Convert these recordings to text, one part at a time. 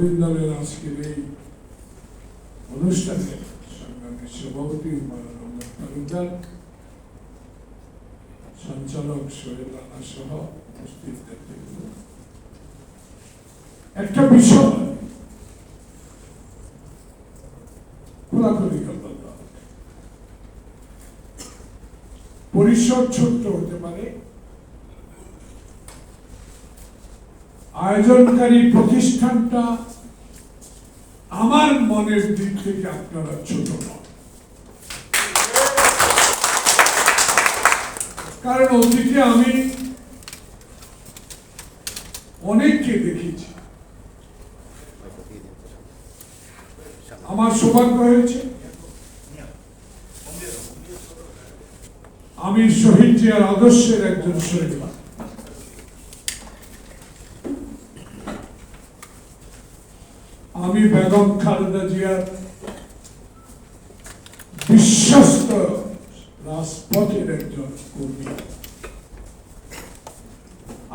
নবীন দলের আজকের এই অনুষ্ঠানে সংগ্রামী সভাপতি তালুকদার, সঞ্চালক সোহেল রানা সহ উপস্থিত নেতৃবৃন্দ, একটা বিষয় খোলাখুলি করলাম। পরিসর ছোট্ট হতে পারে, আয়োজনকারী প্রতিষ্ঠানটা আমার মনের দিক থেকে আপনারা ছোট নন। কারণ অতীতে আমি অনেককে দেখেছি। আমার সৌভাগ্য হয়েছে আমি শহীদ জিয়ার আদর্শের একজন শহীদ। আমি বেগম খালেদা জিয়ার বিশ্বস্ত রাজপথের একজন কর্মী।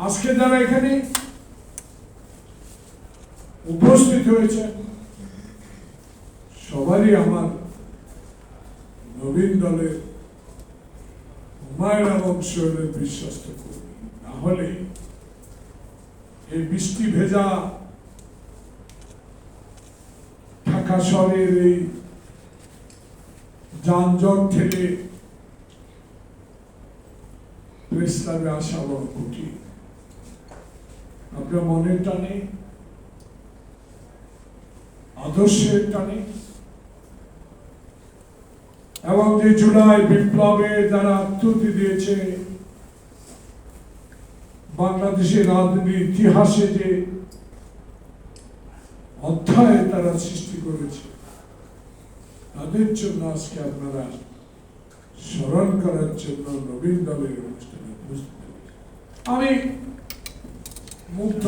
আজকে যারা এখানে উপস্থিত হয়েছে সবারই আমার নবীন দলের হুমায়ুন আহমেদ সোহেলের বিশ্বস্ত কর্মী। না হলে এই বৃষ্টি ভেজা ঢাকা শহরের এই যানজট থেকে প্রেস ক্লাবে আসা বড় কঠিন। আপনার মনের টানে, আদর্শের টানে, এবং যে জুলাই বিপ্লবে যারা আত্মহতি দিয়েছে, বাংলাদেশের রাজনীতির ইতিহাসে যে অধ্যায় তারা সৃষ্টি করেছে, তাদের জন্য আজকে আপনারা স্মরণ করার জন্য নবীন দলের অনুষ্ঠানে উপস্থিত হয়েছে। আমি মুগ্ধ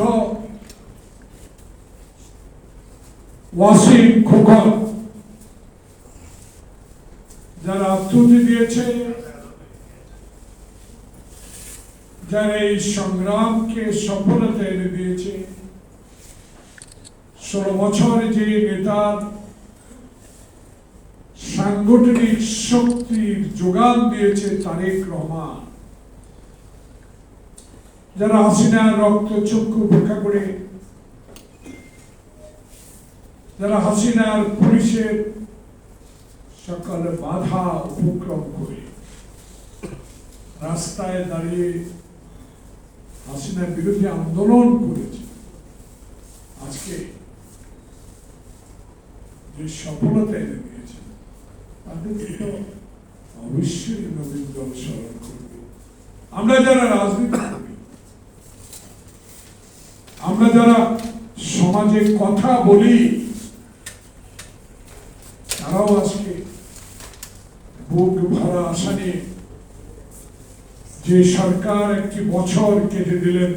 ওয়াসিম খোকন যারা আত্মহতি দিয়েছে, যারা এই সংগ্রামকে সফলতা এনে দিয়েছে, 16 বছরে যে নেতার সাংগঠনিক শক্তির যোগান দিয়েছে তারেক রহমান, যারা হাসিনার রক্ত চক্ষু উপেক্ষা করে, যারা হাসিনার পুলিশের সকল বাধা উপক্রম করে রাস্তায় দাঁড়িয়ে হাসিনার বিরুদ্ধে আন্দোলন করেছে, আজকে যে সফলতা এনে দিয়েছে তাদেরকে তো অবশ্যই নবীন দল স্মরণ করবে। আমরা যারা রাজনীতি করি, আমরা যারা সমাজে কথা বলি, তারাও আজকে বুক ভরা আশা নিয়ে যে সরকার একটি বছর কেটে দিলেন,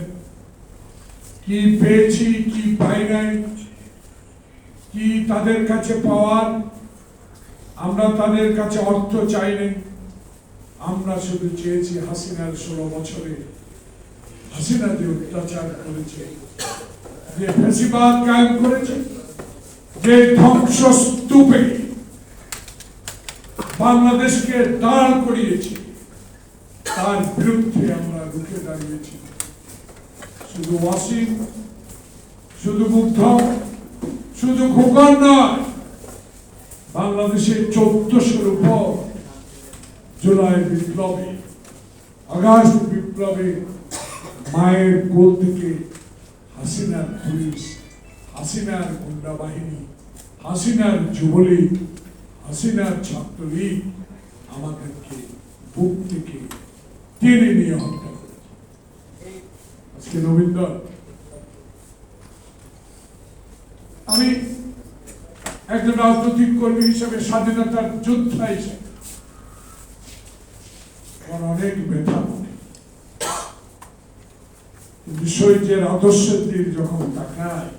কি পেয়েছি কি পাই নাই, কি তাদের কাছে পাওয়ার, আমরা তাদের কাছে অর্থ চাইনি, আমরা শুধু চেয়েছি হাসিনার 16 বছরে হাসিনা যে অত্যাচার করেছে, যে ফ্যাসিবাদ কায়েম করেছে, যে ধ্বংসস্তূপে বাংলাদেশকে দাঁড় করিয়েছে, তার বিরুদ্ধে আমরা রুখে দাঁড়িয়েছি। শুধু ওয়াসিম, শুধু মুগ্ধ, শুধু খোকন নয়, বাংলাদেশের 1400-এর উপর জুলাই বিপ্লবে, আগস্ট বিপ্লবে মায়ের কোল থেকে হাসিনার পুলিশ, হাসিনার গুন্ডা বাহিনী, হাসিনার যুবলীগ, হাসিনার ছাত্রলীগ আমাদেরকে বুক থেকে টেনে নিয়ে হত্যা করেছে। আজকে নবীন দল, আমি একজন রাজনৈতিক কর্মী হিসেবে, স্বাধীনতার যোদ্ধা হিসেবে আমার অনেক ব্যথা মনে, কিন্তু শহীদের আদর্শের দিক যখন তাকায়,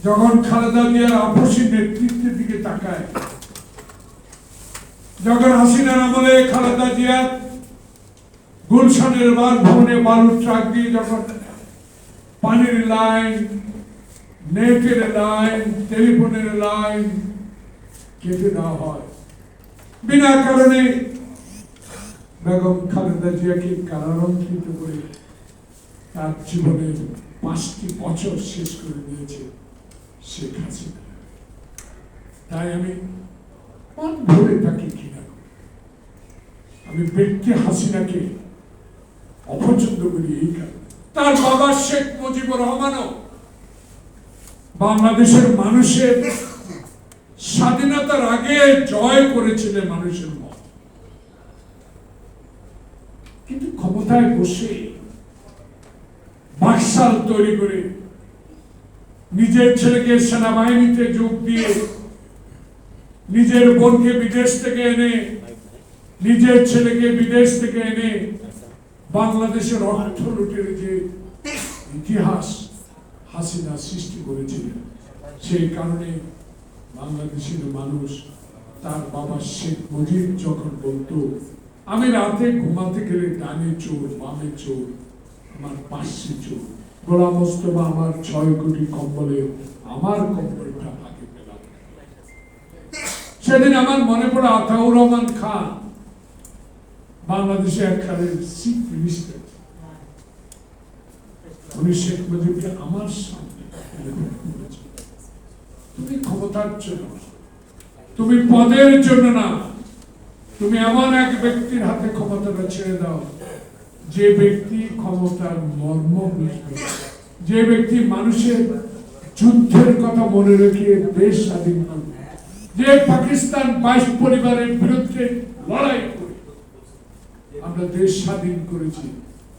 যখন খালেদা জিয়ার আপসী নেতৃত্বের দিকে তাকায়, যখন হাসিনার আমলে খালেদা জিয়ার গুলশানের বাসভবনে বালুর ট্রাক দিয়ে যখন পানির লাইন, নেটের লাইন, টেলিফোনের লাইন কেটে দেওয়া হয়। বিনা কারণে বেগম খালেদা জিয়াকে কারারক্ষিত করে তার জীবনের 5টি বছর শেষ করে দিয়েছে শেখ হাসিনা। তাই আমি মন ভরে তাকে ঘৃণা করি। আমি ব্যক্তি হাসিনাকে অপছন্দ করি এই কারণে। তার বাবা শেখ মুজিবুর রহমানও বাংলাদেশের মানুষের স্বাধীনতার আগে জয় করেছিলেন মানুষের মত, কিন্তু ক্ষমতায় বসে বাকশাল তৈরি করে নিজের ছেলেকে সেনাবাহিনীতে যোগ দিয়ে, নিজের বোনকে বিদেশ থেকে এনে, নিজের ছেলেকে বিদেশ থেকে এনে বাংলাদেশের অর্থ লুটের যে ইতিহাস হাসিনা সৃষ্টি করেছিলেন, সেই কারণে বাংলাদেশের মানুষ তার বাবা শেখ মুজিব যখন বলতো আমি রাতে ঘুমাতে গেলে ডানে চোর বামে চোর, আমার পাশে চোর, গোলাম মোস্তফা আমার 6 কোটি কম্বলে আমার কম্বলটা ভাগে পেলাম। সেদিন আমার মনে পড়ে আতাউর রহমান খান, বাংলাদেশে এককালের চিফ মিনিস্টার, উনি শেখ মুজিবকে আমার সামনে তুমি ক্ষমতার জন্য, তুমি পদের জন্য না, তুমি এমন এক ব্যক্তির হাতে ক্ষমতাটা ছেড়ে দাও যে ব্যক্তি ক্ষমতার মর্ম বুঝবে, যে ব্যক্তি মানুষের যুদ্ধের কথা মনে রেখে দেশ স্বাধীন করবে, যে পাকিস্তান 22 পরিবারের বিরুদ্ধে লড়াই করে আমরা দেশ স্বাধীন করেছি,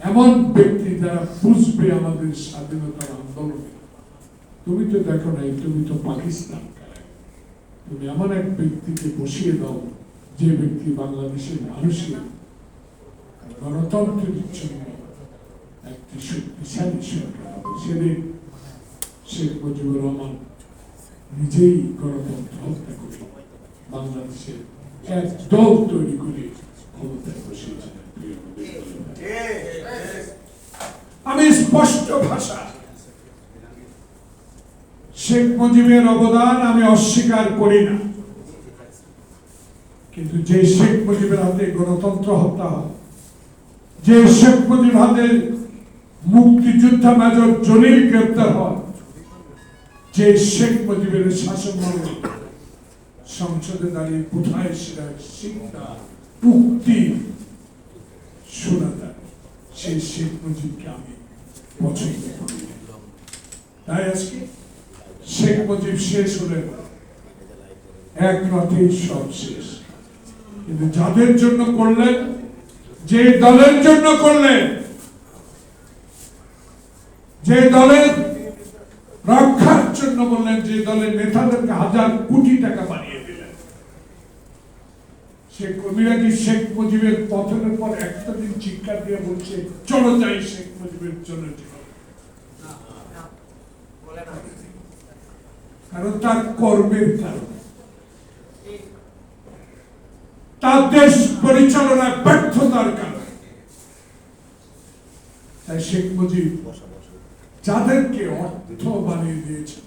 এমন ব্যক্তি যারা বুঝবে আমাদের স্বাধীনতার আন্দোলনে। তুমি তো দেখো নাই, তুমি তো পাকিস্তান, তুমি এমন এক ব্যক্তিকে বসিয়ে দাও যে ব্যক্তি বাংলাদেশের মানুষের গণতন্ত্রের জন্য একটি শক্তিশালী সরকার হবে। সেদিন শেখ মুজিবুর রহমান নিজেই গণতন্ত্র হত্যা করে বাংলাদেশের এক দল তৈরি করে ক্ষমতায় বসিয়েছিলেন। আমি স্পষ্ট ভাষা শেখ মুজিবের অবদান আমি অস্বীকার করি না, কিন্তু যে শেখ মুজিবের হাতে গণতন্ত্র হত্যা হয়, যে শেখ মুজিবের হাতে মুক্তিযোদ্ধা মেজর জলিল গ্রেপ্তার হয়, যে শেখ মুজিবের শাসনামলে সংসদে দাঁড়িয়ে কোথায় সেরা শিক্ষা উক্তি শোনা যায়, সেই শেখ মুজিবকে আমি পছন্দ করি। তাই আজকে শেখ মুজিব শেষ হলেন, এক রাতেই সব শেষ। কিন্তু যাদের জন্য করলেন, যে দলের জন্য করলেন, যে দলের রক্ষার জন্য বললেন, যে দলের নেতাদেরকে 1000 কোটি টাকা বানিয়ে দিলেন, সে কর্মীরা কি শেখ মুজিবের পতনের পর একটা দিন চিৎকার দিয়ে বলছে চলো যাই শেখ মুজিবের জন্য? কারণ তার কর্মের কারণে, তার দেশ পরিচালনায় ব্যর্থতার কারণে। তাই শেখ মুজিব যাদেরকে অর্থ বানিয়ে দিয়েছে,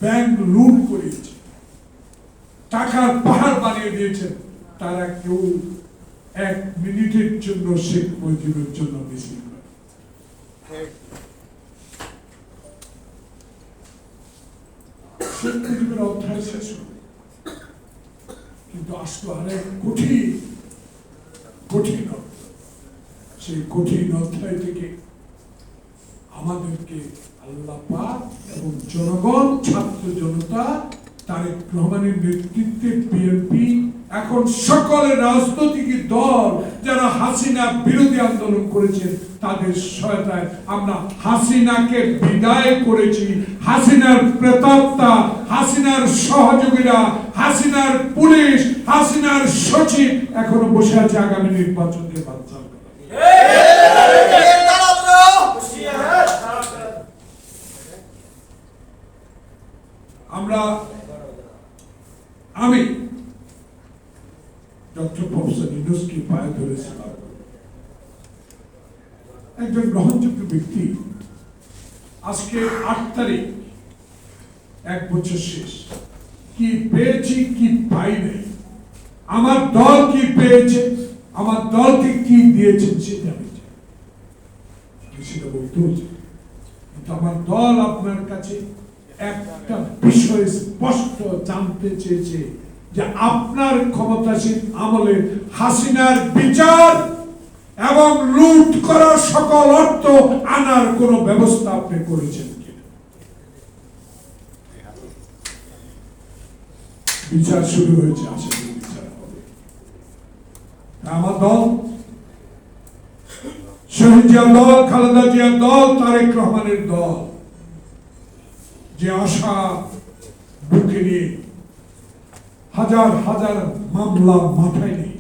ব্যাংক লুট করিয়েছে, টাকার পাহাড় বানিয়ে দিয়েছেন, তারা কেউ 1 মিনিটের জন্য শেখ মুজিবের জন্য মিছিল করে। শেখ মুজিবের অধ্যায় শেষ হবে, কিন্তু আসতো আরেক কঠিন কঠিন অধ্যায়। সেই কঠিন অধ্যায় থেকে আমাদেরকে আল্লাহ পাক এবং জনগণ, ছাত্র জনতা, তারেক রহমানের নেতৃত্বে বিএনপি, এখন সকল রাজনৈতিক দল যারা হাসিনা বিরোধী আন্দোলন করেছেন, তাদের সহায়তায় আমরা হাসিনাকে বিদায় করেছি। হাসিনার প্রেতাত্মা, হাসিনার সহযোগীরা, হাসিনার পুলিশ, হাসিনার সচিব এখনো বসে আছে আগামী নির্বাচনকে বানচাল করা। আমি ডক্টর প্রফেসর ইউনূসকে পায়ে ধরেছিলাম, একজন গ্রহণযোগ্য ব্যক্তি আজকে 8 তারিখ, 1 বছর শেষ। কি পেয়েছি কি পাইনি, আমার দল কি পেয়েছে, আমার দলকে কি দিয়েছেন সেটা আমি চাই। আমি সেটা বলতেও চাই। কিন্তু আমার দল আপনার কাছে একটা বিষয় স্পষ্ট জানতে চেয়েছে যে আপনার ক্ষমতাসীন আমলে হাসিনার বিচার এবং লুট করা সকল অর্থ আনার কোন ব্যবস্থা আপনি করেছেন কিনা। বিচার শুরু হয়েছে, আশা করি বিচার হবে। আমার দল, শহীদ জিয়ার দল, খালেদা জিয়ার দল, তারেক রহমানের দল, যে আশা বুকে নিয়ে হাজার হাজার মামলা মাথায় নিয়ে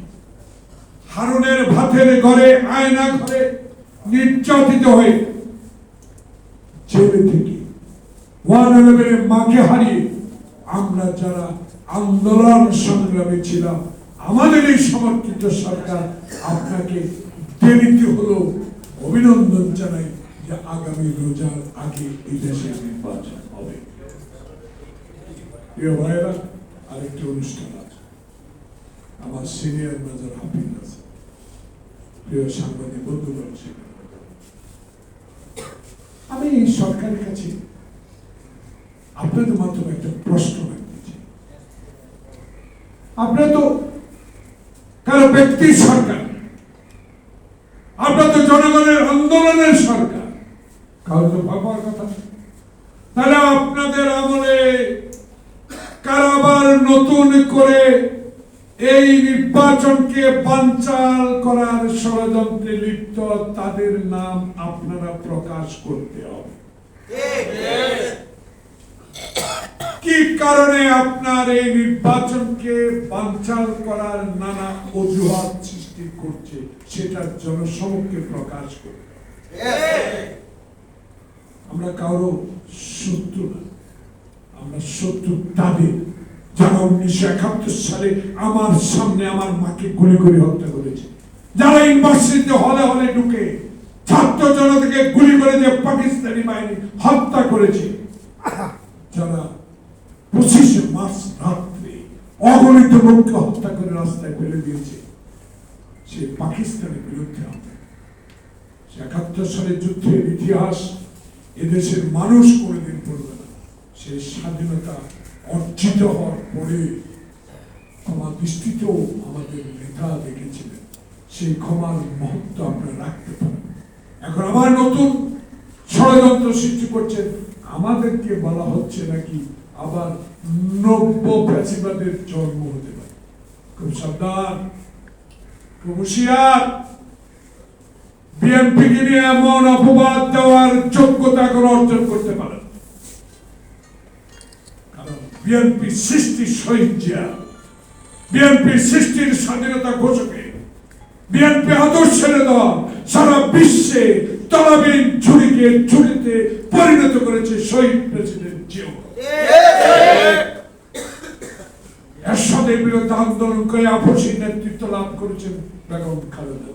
হারুনের ভাতের ঘরে, আয়না ঘরে নির্যাতিত হয়ে জেলে থেকে 111 মাকে হারিয়ে আমরা যারা আন্দোলন সংগ্রামে ছিলাম, আমাদের এই সমর্থিত সরকার আপনাকে দেরিতে হলো অভিনন্দন জানাই যে আগামী রোজার আগে এই দেশে নির্বাচন হবে। প্রিয় ভাইয়েরা, আরেকটি অনুষ্ঠান আছে, আমার সিনিয়র মেজর হাফিজ আছে, প্রিয় সাংবাদিক বন্ধুগণ, আমি এই সরকারের কাছে আপনাদের মাধ্যমে একটা প্রশ্ন রাখতে চাই। আপনারা তো কারো ব্যক্তির সরকার, আপনারা তো জনগণের আন্দোলনের সরকার, কারো তো ভাবার কথা। তাহলে আপনাদের আমলে কারাবার নতুন করে এই নির্বাচনকে বানচাল করার ষড়যন্ত্রে লিপ্ত তাদের নাম আপনারা প্রকাশ করতে হবে। কি কারণে আপনার এই নির্বাচনকে বানচাল করার নানা অজুহাত সৃষ্টি করছে সেটার জনসমক্ষে প্রকাশ করতে হবে। আমরা কারো শত্রু না, আমরা শত্রু তাদের যারা 1971 সালে আমার সামনে আমার মাকে গুলি করে হত্যা করেছে, যারা ইউনিভার্সিটিতে হলে হলে ঢুকে ছাত্র জনতাকে গুলি করে যে পাকিস্তানি বাহিনী হত্যা করেছে, যারা 25 মার্চ রাত্রে অগণিত লোককে হত্যা করে রাস্তায় ফেলে দিয়েছে, সে পাকিস্তানের বিরুদ্ধে আমরা 71 সালের যুদ্ধের ইতিহাস এদেশের মানুষ কোনোদিন পড়বে না। সেই স্বাধীনতা অর্জিত হওয়ার পরে ক্ষমা দৃষ্টিতেও আমাদের নেতা দেখেছিলেন, সেই ক্ষমার মহত্ব আপনারা রাখতে পারেন। এখন আবার নতুন ষড়যন্ত্র সৃষ্টি করছেন, আমাদেরকে বলা হচ্ছে নাকি আবার নব্য ফ্যাসিবাদের জন্ম হতে পারে। খুব সাবধান, খুব হুঁশিয়ার। বিএনপিকে নিয়ে এমন অপবাদ দেওয়ার যোগ্যতা কোনো অর্জন করতে পারেন, কারণ বিএনপি সৃষ্টির শহীদ জিয়া, বিএনপি সৃষ্টির স্বাধীনতা ঘোষকে, বিএনপি আদর্শের দল সারা বিশ্বে তলাবিহীন ঝুড়িকে ঝুড়িতে পরিণত করেছে শহীদ প্রেসিডেন্ট জিয়া। এরশাদের বিরুদ্ধে আন্দোলন করে আপসী নেতৃত্ব লাভ করেছেন বেগম খালেদা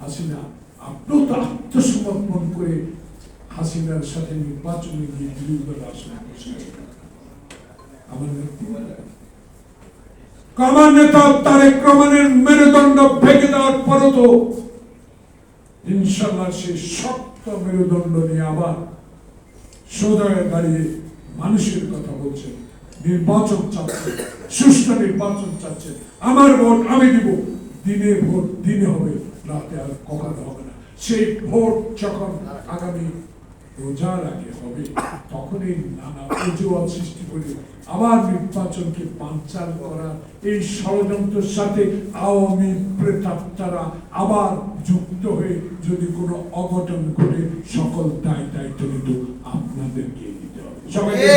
হাসিনা। আপনিও তো আত্মসমর্পণ করে হাসিনার সাথে নির্বাচনে গিয়ে বিরোধী আসন বসেছেন। আমার নেতা তারেক রহমানের মেরুদণ্ড ভেঙে দেওয়ার পরও তো ইনশাল্লাহ সে শক্ত মেরুদণ্ড নিয়ে আবার সোজায় দাঁড়িয়ে মানুষের কথা বলছেন, নির্বাচন চাচ্ছেন, সুষ্ঠু নির্বাচন চাচ্ছেন। আমার ভোট আমি দিব, দিনে ভোট দিনে হবে, রাতে আর কখনো হবে না। সেই ভোট যখন আগামী রোজার আগে হবে, তখনই নানা অজুহাত সৃষ্টি করে আবার নির্বাচনকে বানচাল করা, এই ষড়যন্ত্রের সাথে আওয়ামী প্রেতাত্মারা আবার যুক্ত হয়ে যদি কোনো অঘটন ঘটে, সকল দায়িত্ব কিন্তু আপনাদেরকে নিতে হবে। সবাইকে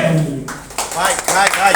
ধন্যবাদ।